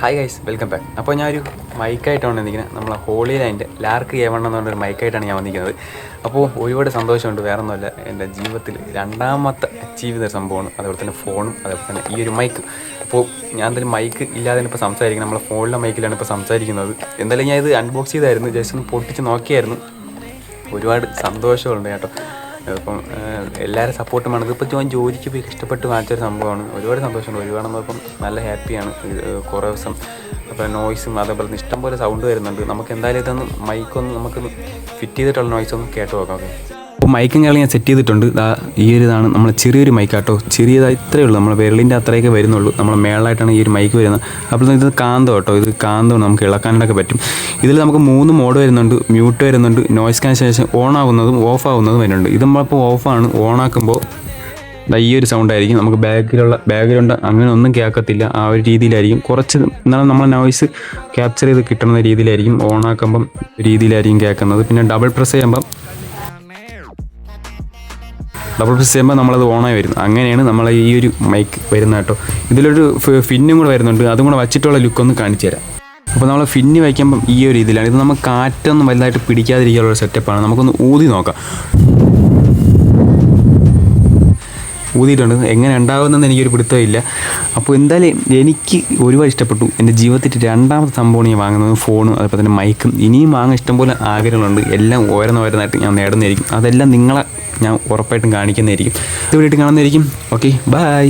Hi guys, welcome back. അപ്പോൾ ഞാനൊരു മൈക്കായിട്ടാണ് വന്നിരിക്കുന്നത്. നമ്മളെ ഹോളി ലൈൻ്റെ ലാർക്ക് A1 എന്ന് പറഞ്ഞൊരു മൈക്കായിട്ടാണ് ഞാൻ വന്നിരിക്കുന്നത്. അപ്പോൾ ഒരുപാട് സന്തോഷമുണ്ട്. വേറെ ഒന്നുമല്ല, എൻ്റെ ജീവിതത്തിൽ രണ്ടാമത്തെ അച്ചീവ് ചെയ്ത സംഭവമാണ്. അതുപോലെ തന്നെ ഫോണും അതുപോലെ തന്നെ ഈ ഒരു മൈക്ക്. അപ്പോൾ ഞാൻ എന്തായാലും മൈക്ക് ഇല്ലാതെ ഇപ്പോൾ സംസാരിക്കുന്നത്, നമ്മളെ ഫോണിലെ മൈക്കിലാണ് ഇപ്പോൾ സംസാരിക്കുന്നത്. എന്തായാലും ഞാൻ ഇത് അൺബോക്സ് ചെയ്തായിരുന്നു, ജസ്റ്റ് ഒന്ന് പൊട്ടിച്ച് നോക്കിയായിരുന്നു. ഒരുപാട് സന്തോഷമുണ്ട് കേട്ടോ. ഇപ്പം എല്ലാവരും സപ്പോർട്ടുമാണ്. ഇതിപ്പോൾ ഞാൻ ജോലിക്ക് പോയി കഷ്ടപ്പെട്ട് വാങ്ങിച്ചൊരു സംഭവമാണ്. ഒരുപാട് സന്തോഷമുണ്ട്. ഒരുപാടെന്ന് ഇപ്പം നല്ല ഹാപ്പിയാണ്. കുറേ ദിവസം അപ്പോൾ നോയ്സും അതേപോലെ തന്നെ ഇഷ്ടംപോലെ സൗണ്ട് വരുന്നുണ്ട്. നമുക്ക് എന്തായാലും ഇതൊന്ന് മൈക്കൊന്ന് നമുക്കൊന്ന് ഫിറ്റ് ചെയ്തിട്ടുള്ള നോയ്സൊന്ന് കേട്ട് നോക്കാം. ഓക്കെ, അപ്പോൾ മൈക്കും കാര്യങ്ങൾ ഞാൻ സെറ്റ് ചെയ്തിട്ടുണ്ട്. ഈ ഒരു ഇതാണ് നമ്മളെ ചെറിയൊരു മൈക്കാട്ടോ. ചെറിയതായി ഇത്രയേ ഉള്ളൂ, നമ്മളെ വിരലിൻ്റെ അത്രയൊക്കെ വരുന്നുള്ളൂ. നമ്മളെ മേളായിട്ടാണ് ഈ ഒരു മൈക്ക് വരുന്നത്. അപ്പോൾ ഇത് കാന്തം കേട്ടോ, ഇത് കാന്തമാണ്, നമുക്ക് ഇളക്കാനൊക്കെ പറ്റും. ഇതിൽ നമുക്ക് 3 മോഡ് വരുന്നുണ്ട്. മ്യൂട്ട് വരുന്നുണ്ട്, നോയ്സ് ക്യാൻസലേഷൻ ഓൺ ആവുന്നതും ഓഫ് ആവുന്നതും വരുന്നുണ്ട്. ഇത് നമ്മളിപ്പോൾ ഓഫാണ്. ഓണാക്കുമ്പോൾ ഈ ഒരു സൗണ്ടായിരിക്കും. നമുക്ക് ബാക്കിലുണ്ട് അങ്ങനെ ഒന്നും കേൾക്കത്തില്ല. ആ ഒരു രീതിയിലായിരിക്കും. കുറച്ച് എന്നാലും നമ്മളെ നോയ്സ് ക്യാപ്ചർ ചെയ്ത് കിട്ടുന്ന രീതിയിലായിരിക്കും. ഓണാക്കുമ്പം രീതിയിലായിരിക്കും കേൾക്കുന്നത്. പിന്നെ ഡബിൾ പ്രസ് ചെയ്യുമ്പോൾ നമ്മളത് ഓണായി വരും. അങ്ങനെയാണ് നമ്മൾ ഈ ഒരു മൈക്ക് വരുന്നത് കേട്ടോ. ഇതിലൊരു ഫിന്നും കൂടെ വരുന്നുണ്ട്. അതും കൂടെ വച്ചിട്ടുള്ള ലുക്കൊന്ന് കാണിച്ചു തരാം. അപ്പോൾ നമ്മൾ ഫിന്ന് വയ്ക്കുമ്പം ഈ ഒരു ഇതിലാണ്. ഇത് നമുക്ക് കാറ്റൊന്നും വലുതായിട്ട് പിടിക്കാതിരിക്കാനുള്ള സെറ്റപ്പാണ്. നമുക്കൊന്ന് ഊതി നോക്കാം. ഊതിയിട്ടുണ്ട്. എങ്ങനെ ഉണ്ടാകുമെന്ന് എനിക്കൊരു പിടുത്തമില്ല. അപ്പോൾ എന്തായാലും എനിക്ക് ഒരുപാട് ഇഷ്ടപ്പെട്ടു. എൻ്റെ ജീവിതത്തിൽ രണ്ടാമത്തെ സംഭവമാണ് ഞാൻ വാങ്ങുന്നത്, ഫോണും അതുപോലെ തന്നെ മൈക്കും. ഇനിയും വാങ്ങാൻ ഇഷ്ടംപോലെ ആഗ്രഹങ്ങളുണ്ട്. എല്ലാം ഓരോന്നായിട്ട് ഞാൻ നേടുന്നതായിരിക്കും. അതെല്ലാം നിങ്ങളെ ഞാൻ ഉറപ്പായിട്ടും കാണിക്കുന്നതായിരിക്കും. ഇത് വീട്ടിൽ കാണുന്നതായിരിക്കും. Okay, by.